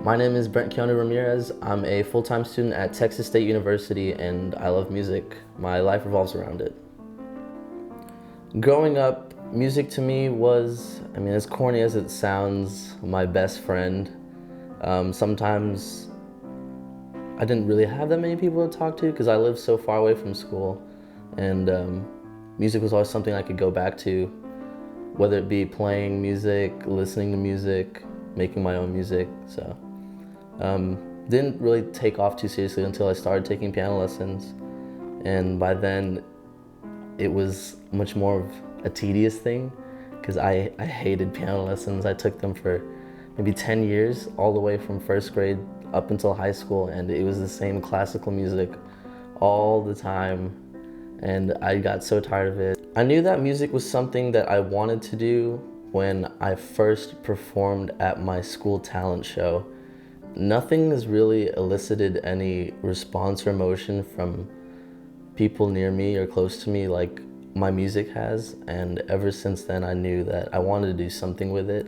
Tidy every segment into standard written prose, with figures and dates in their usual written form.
My name is Brent Ramirez. I'm a full-time student at Texas State University and I love music. My life revolves around it. Growing up, music to me was, as corny as it sounds, my best friend. Sometimes I didn't really have that many people to talk to because I lived so far away from school, and music was always something I could go back to, whether it be playing music, listening to music, making my own music. So didn't really take off too seriously until I started taking piano lessons, and by then it was much more of a tedious thing because I hated piano lessons. I took them for maybe 10 years, all the way from first grade up until high school, and it was the same classical music all the time, and I got so tired of it. I knew that music was something that I wanted to do when I first performed at my school talent show. Nothing has really elicited any response or emotion from people near me or close to me like my music has, and ever since then I knew that I wanted to do something with it,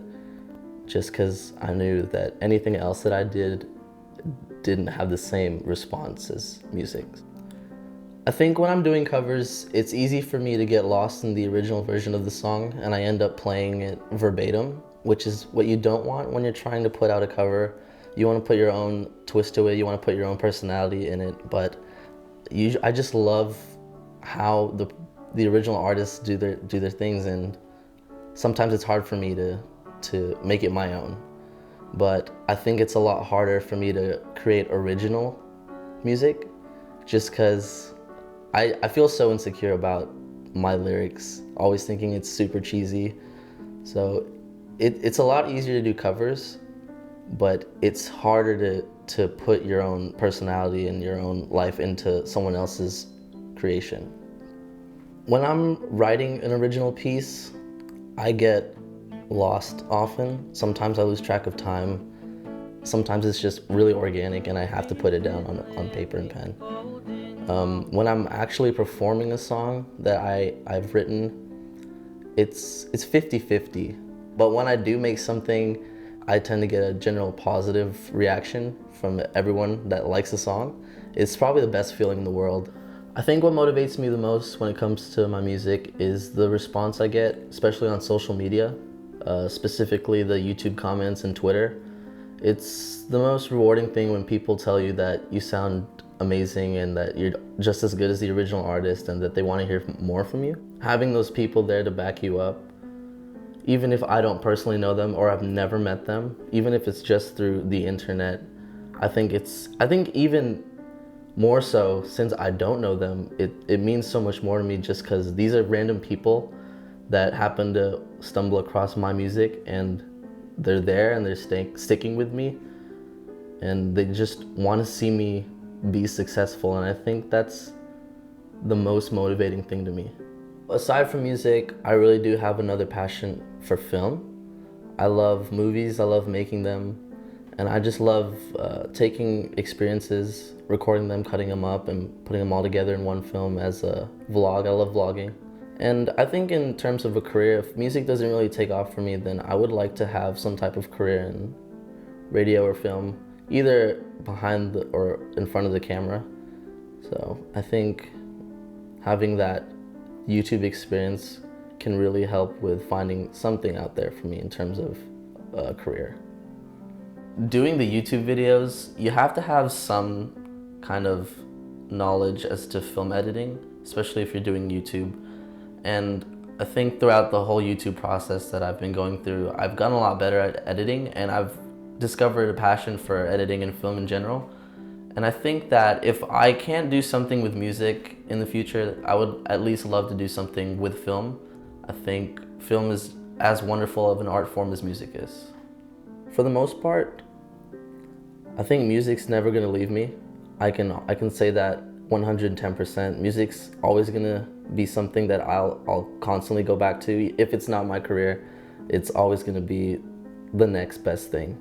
just because I knew that anything else that I didn't have the same response as music. I think when I'm doing covers, it's easy for me to get lost in the original version of the song and I end up playing it verbatim, which is what you don't want when you're trying to put out a cover. You want to put your own twist to it, you want to put your own personality in it, but I just love how the original artists do their things, and sometimes it's hard for me to make it my own. But I think it's a lot harder for me to create original music just because I feel so insecure about my lyrics, always thinking it's super cheesy. So it's a lot easier to do covers, but it's harder to put your own personality and your own life into someone else's creation. When I'm writing an original piece, I get lost often. Sometimes I lose track of time. Sometimes it's just really organic and I have to put it down on paper and pen. When I'm actually performing a song that I've written, it's 50-50. But when I do make something, I tend to get a general positive reaction from everyone that likes the song. It's probably the best feeling in the world. I think what motivates me the most when it comes to my music is the response I get, especially on social media, specifically the YouTube comments and Twitter. It's the most rewarding thing when people tell you that you sound amazing and that you're just as good as the original artist and that they want to hear more from you. Having those people there to back you up, even if I don't personally know them or I've never met them, even if it's just through the internet, I think even more so since I don't know them, it means so much more to me just because these are random people that happen to stumble across my music and they're there and they're sticking with me and they just want to see me be successful, and I think that's the most motivating thing to me. Aside from music, I really do have another passion for film. I love movies, I love making them, and I just love taking experiences, recording them, cutting them up, and putting them all together in one film as a vlog. I love vlogging. And I think in terms of a career, if music doesn't really take off for me, then I would like to have some type of career in radio or film, either behind or in front of the camera. So I think having that YouTube experience can really help with finding something out there for me in terms of a career. Doing the YouTube videos, you have to have some kind of knowledge as to film editing, especially if you're doing YouTube. And I think throughout the whole YouTube process that I've been going through, I've gotten a lot better at editing, and I've discovered a passion for editing and film in general. And I think that if I can't do something with music in the future, I would at least love to do something with film. I think film is as wonderful of an art form as music is. For the most part, I think music's never gonna leave me. I can say that 110%. Music's always gonna be something that I'll constantly go back to. If it's not my career, it's always gonna be the next best thing.